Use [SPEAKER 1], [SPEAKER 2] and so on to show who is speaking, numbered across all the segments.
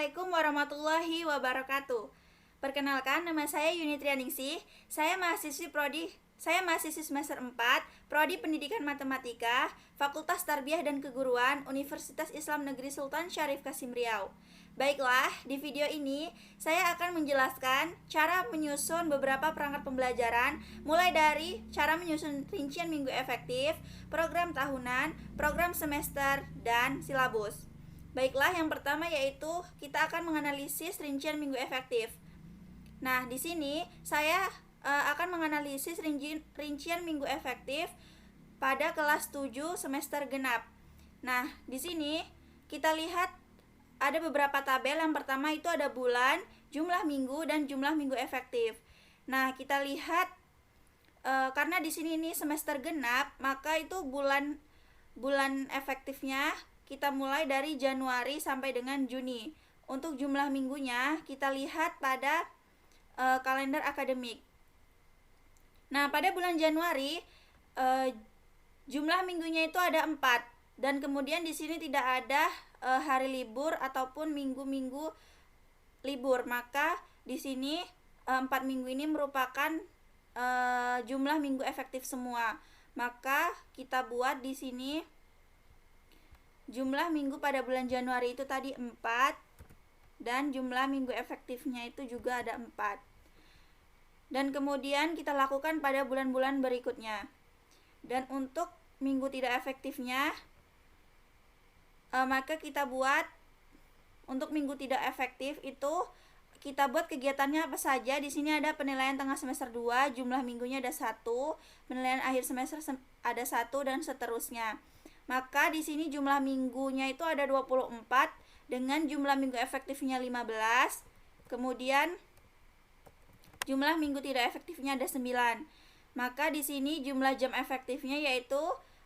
[SPEAKER 1] Assalamualaikum warahmatullahi wabarakatuh. Perkenalkan, nama saya Yuni Trianingsih. Saya mahasiswi semester 4, Prodi Pendidikan Matematika, Fakultas Tarbiyah dan Keguruan, Universitas Islam Negeri Sultan Syarif Kasim Riau. Baiklah, di video ini saya akan menjelaskan cara menyusun beberapa perangkat pembelajaran, mulai dari cara menyusun rincian minggu efektif, program tahunan, program semester, dan silabus. Baiklah, yang pertama yaitu kita akan menganalisis rincian minggu efektif. Nah, di sini saya akan menganalisis rincian minggu efektif pada kelas 7 semester genap. Nah, di sini kita lihat ada beberapa tabel. Yang pertama itu ada bulan, jumlah minggu, dan jumlah minggu efektif. Nah, kita lihat karena di sini ini semester genap, maka itu bulan efektifnya kita mulai dari Januari sampai dengan Juni. Untuk jumlah minggunya kita lihat pada kalender akademik. Nah, pada bulan Januari jumlah minggunya itu ada 4, dan kemudian di sini tidak ada hari libur ataupun minggu-minggu libur. Maka di sini 4 minggu ini merupakan jumlah minggu efektif semua. Maka kita buat di sini jumlah minggu pada bulan Januari itu tadi 4, dan jumlah minggu efektifnya itu juga ada 4. Dan kemudian kita lakukan pada bulan-bulan berikutnya. Dan untuk minggu tidak efektifnya, maka kita buat untuk minggu tidak efektif itu kita buat kegiatannya apa saja. Di sini ada penilaian tengah semester 2, jumlah minggunya ada 1, penilaian akhir semester ada 1, dan seterusnya. Maka di sini jumlah minggunya itu ada 24 dengan jumlah minggu efektifnya 15. Kemudian jumlah minggu tidak efektifnya ada 9. Maka di sini jumlah jam efektifnya yaitu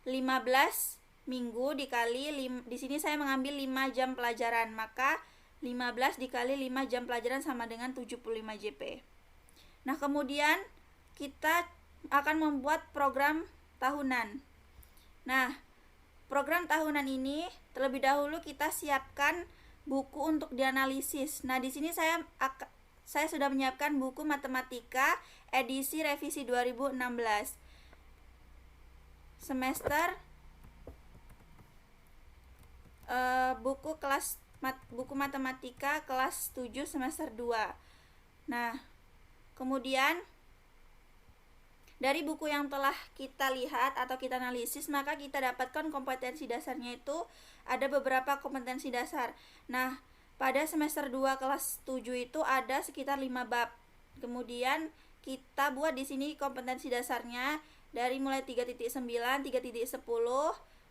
[SPEAKER 1] 15 minggu dikali di sini saya mengambil 5 jam pelajaran. Maka 15 dikali 5 jam pelajaran sama dengan 75 JP. Nah, kemudian kita akan membuat program tahunan. Nah, program tahunan ini terlebih dahulu kita siapkan buku untuk dianalisis. Nah, di sini saya sudah menyiapkan buku matematika edisi revisi 2016. Semester buku matematika kelas 7 semester 2. Nah, kemudian dari buku yang telah kita lihat atau kita analisis, maka kita dapatkan kompetensi dasarnya itu ada beberapa kompetensi dasar. Nah, pada semester 2 kelas 7 itu ada sekitar 5 bab. Kemudian kita buat di sini kompetensi dasarnya dari mulai 3.9, 3.10,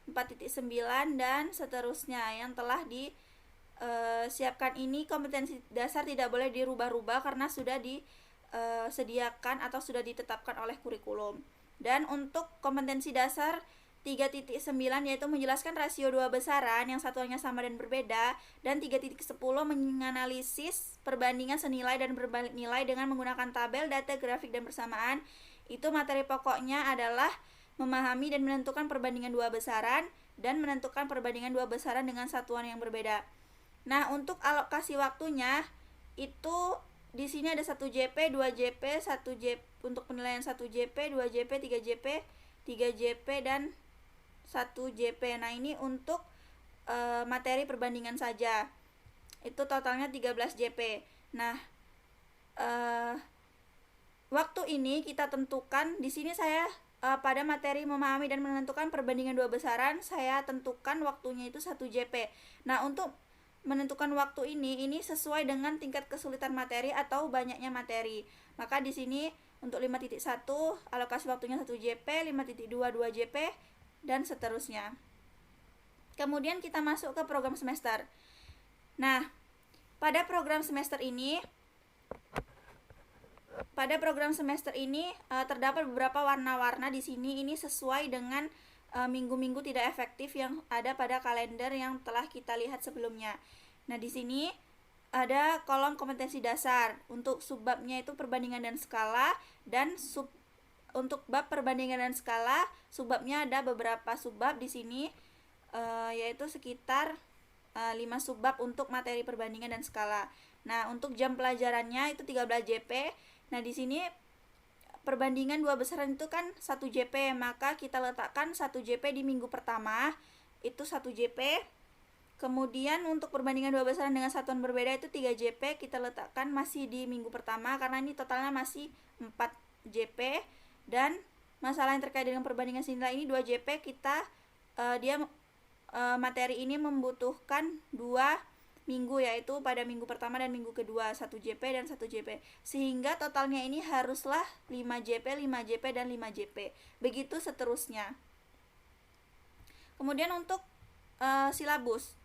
[SPEAKER 1] 4.9, dan seterusnya yang telah disiapkan ini. Kompetensi dasar tidak boleh dirubah-rubah karena sudah disediakan atau sudah ditetapkan oleh kurikulum. Dan untuk kompetensi dasar 3.9 yaitu menjelaskan rasio dua besaran yang satuannya sama dan berbeda, dan 3.10 menganalisis perbandingan senilai dan berbalik nilai dengan menggunakan tabel, data, grafik, dan persamaan. Itu materi pokoknya adalah memahami dan menentukan perbandingan dua besaran dan menentukan perbandingan dua besaran dengan satuan yang berbeda. Nah, untuk alokasi waktunya itu di sini ada 1 JP, 2 JP, 1 JP untuk penilaian 1 JP, 2 JP, 3 JP, 3 JP, dan 1 JP. Nah, ini untuk materi perbandingan saja. Itu totalnya 13 JP. Nah, waktu ini kita tentukan di sini saya pada materi memahami dan menentukan perbandingan dua besaran, saya tentukan waktunya itu 1 JP. Nah, untuk menentukan waktu ini sesuai dengan tingkat kesulitan materi atau banyaknya materi. Maka di sini untuk 5.1 alokasi waktunya 1 JP, 5.2 2 JP, dan seterusnya. Kemudian kita masuk ke program semester. Nah, pada program semester ini terdapat beberapa warna-warna di sini. Ini sesuai dengan minggu-minggu tidak efektif yang ada pada kalender yang telah kita lihat sebelumnya. Nah, di sini ada kolom kompetensi dasar. Untuk subbabnya itu perbandingan dan skala, dan untuk bab perbandingan dan skala, subbabnya ada beberapa subbab di sini, yaitu sekitar 5 subbab untuk materi perbandingan dan skala. Nah, untuk jam pelajarannya itu 13 JP. Nah, di sini perbandingan 2 besaran itu kan 1 JP, maka kita letakkan 1 JP di minggu pertama, itu 1 JP. Kemudian untuk perbandingan 2 besaran dengan satuan berbeda itu 3 JP, kita letakkan masih di minggu pertama karena ini totalnya masih 4 JP. Dan masalah yang terkait dengan perbandingan senilai ini 2 JP, kita materi ini membutuhkan 2 minggu, yaitu pada minggu pertama dan minggu kedua, 1 JP dan 1 JP, sehingga totalnya ini haruslah 5 JP, 5 JP, dan 5 JP, begitu seterusnya. Kemudian untuk silabus.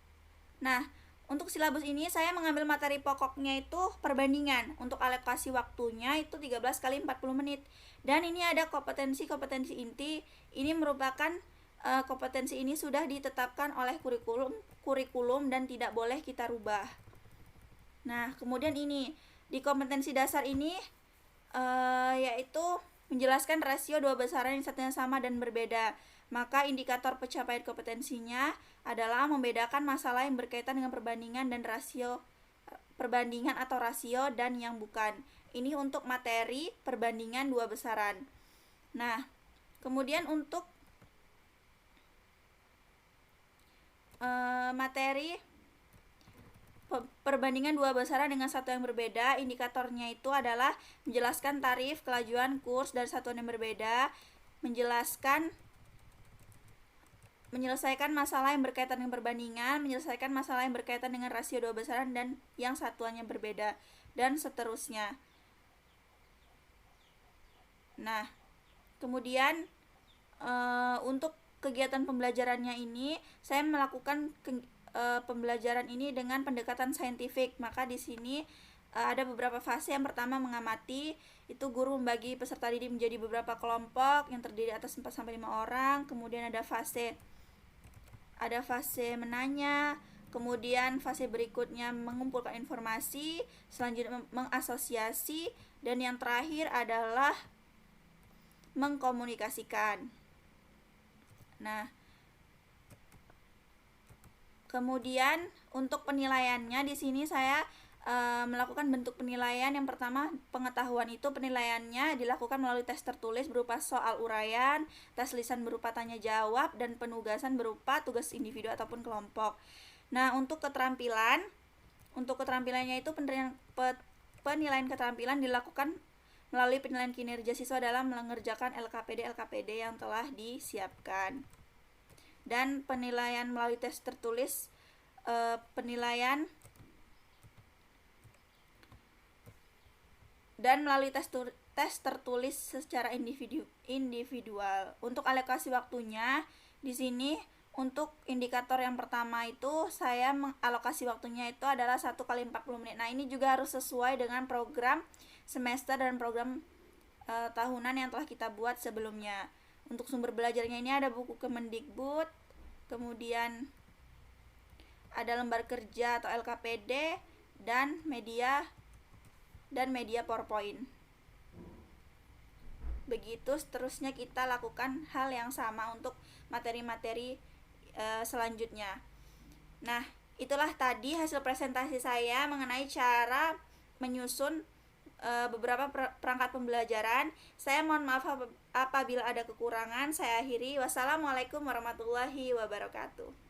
[SPEAKER 1] Nah, untuk silabus ini saya mengambil materi pokoknya itu perbandingan. Untuk alokasi waktunya itu 13 kali 40 menit. Dan ini ada kompetensi inti. Ini merupakan kompetensi ini sudah ditetapkan oleh kurikulum dan tidak boleh kita rubah. Nah, kemudian ini di kompetensi dasar ini yaitu menjelaskan rasio 2 besaran yang satunya sama dan berbeda. Maka indikator pencapaian kompetensinya adalah membedakan masalah yang berkaitan dengan perbandingan dan rasio, perbandingan atau rasio dan yang bukan. Ini untuk materi perbandingan 2 besaran. Nah, kemudian untuk materi perbandingan 2 besaran dengan satu yang berbeda, indikatornya itu adalah menjelaskan tarif, kelajuan, kurs dan satuan yang berbeda, menyelesaikan masalah yang berkaitan dengan perbandingan, menyelesaikan masalah yang berkaitan dengan rasio 2 besaran dan yang satuannya berbeda, dan seterusnya. Nah, kemudian untuk kegiatan pembelajarannya ini saya melakukan pembelajaran ini dengan pendekatan saintifik. Maka di sini ada beberapa fase. Yang pertama mengamati, itu guru membagi peserta didik menjadi beberapa kelompok yang terdiri atas 4-5 orang. Kemudian ada fase menanya, kemudian fase berikutnya mengumpulkan informasi, selanjutnya mengasosiasi, dan yang terakhir adalah mengkomunikasikan. Nah, kemudian untuk penilaiannya di sini saya melakukan bentuk penilaian. Yang pertama, pengetahuan itu penilaiannya dilakukan melalui tes tertulis berupa soal uraian, tes lisan berupa tanya jawab, dan penugasan berupa tugas individu ataupun kelompok. Nah, untuk keterampilannya itu penilaian keterampilan dilakukan melalui penilaian kinerja siswa dalam mengerjakan LKPD yang telah disiapkan. Dan penilaian melalui tes tertulis, penilaian dan melalui tes tertulis secara individual. Untuk alokasi waktunya di sini untuk indikator yang pertama itu saya mengalokasi waktunya itu adalah 1 kali 40 menit. Nah, ini juga harus sesuai dengan program semester dan program tahunan yang telah kita buat sebelumnya. Untuk sumber belajarnya ini ada buku Kemendikbud, kemudian ada lembar kerja atau LKPD, dan media PowerPoint. Begitu seterusnya kita lakukan hal yang sama untuk materi-materi selanjutnya. Nah, itulah tadi hasil presentasi saya mengenai cara menyusun beberapa perangkat pembelajaran. Saya mohon maaf apabila ada kekurangan. Saya akhiri. Wassalamualaikum warahmatullahi wabarakatuh.